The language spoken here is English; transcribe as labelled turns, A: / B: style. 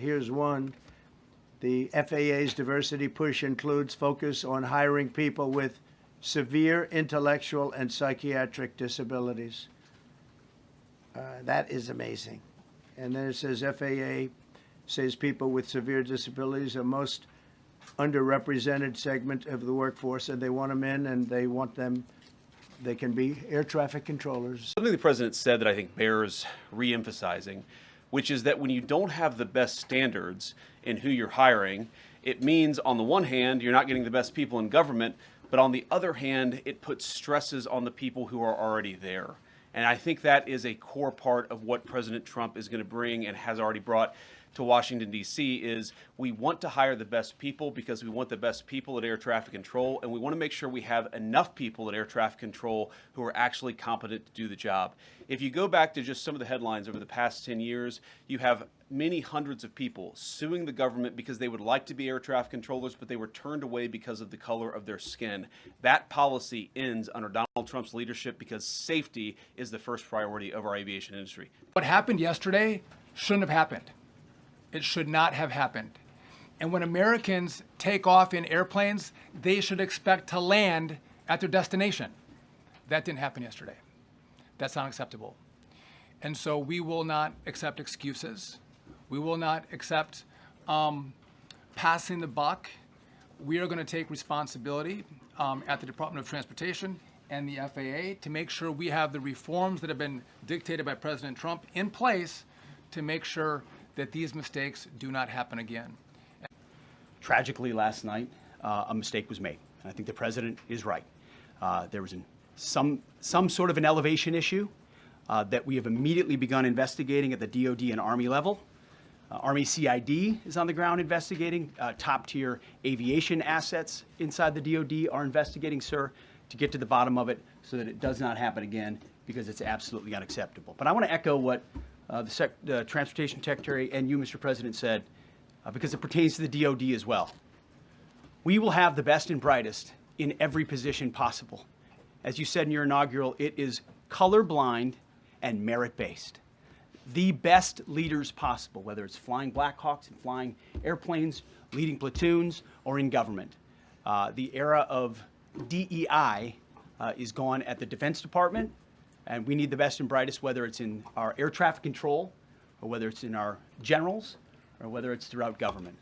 A: here's one. The FAA's diversity push includes focus on hiring people with severe intellectual and psychiatric disabilities. That is amazing. And then it says FAA says people with severe disabilities are most underrepresented segment of the workforce, and they want them in, and they want them, they can be air traffic controllers.
B: Something the president said that I think bears re-emphasizing, which is that when you don't have the best standards in who you're hiring, it means on the one hand, you're not getting the best people in government, but on the other hand, it puts stresses on the people who are already there. And I think that is a core part of what President Trump is going to bring and has already brought to Washington, D.C. is we want to hire the best people because we want the best people at air traffic control, and we want to make sure we have enough people at air traffic control who are actually competent to do the job. If you go back to just some of the headlines over the past 10 years, you have many hundreds of people suing the government because they would like to be air traffic controllers, but they were turned away because of the color of their skin. That policy ends under Donald Trump's leadership because safety is the first priority of our aviation industry.
C: What happened yesterday shouldn't have happened. It should not have happened. And when Americans take off in airplanes, they should expect to land at their destination. That didn't happen yesterday. That's not acceptable. And so we will not accept excuses. We will not accept passing the buck. We are going to take responsibility at the Department of Transportation and the FAA to make sure we have the reforms that have been dictated by President Trump in place to make sure that these mistakes do not happen again.
D: Tragically, last night, a mistake was made. And I think the president is right. There was some sort of an elevation issue that we have immediately begun investigating at the DoD and Army level. Army CID is on the ground investigating. Top-tier aviation assets inside the DoD are investigating, sir, to get to the bottom of it so that it does not happen again, because it's absolutely unacceptable. But I want to echo what the Transportation Secretary and you, Mr. President, said, because it pertains to the DoD as well. We will have the best and brightest in every position possible. As you said in your inaugural, it is colorblind and merit-based. The best leaders possible, whether it's flying Black Hawks and flying airplanes, leading platoons, or in government. The era of DEI is gone at the Defense Department, and we need the best and brightest, whether it's in our air traffic control, or whether it's in our generals, or whether it's throughout government.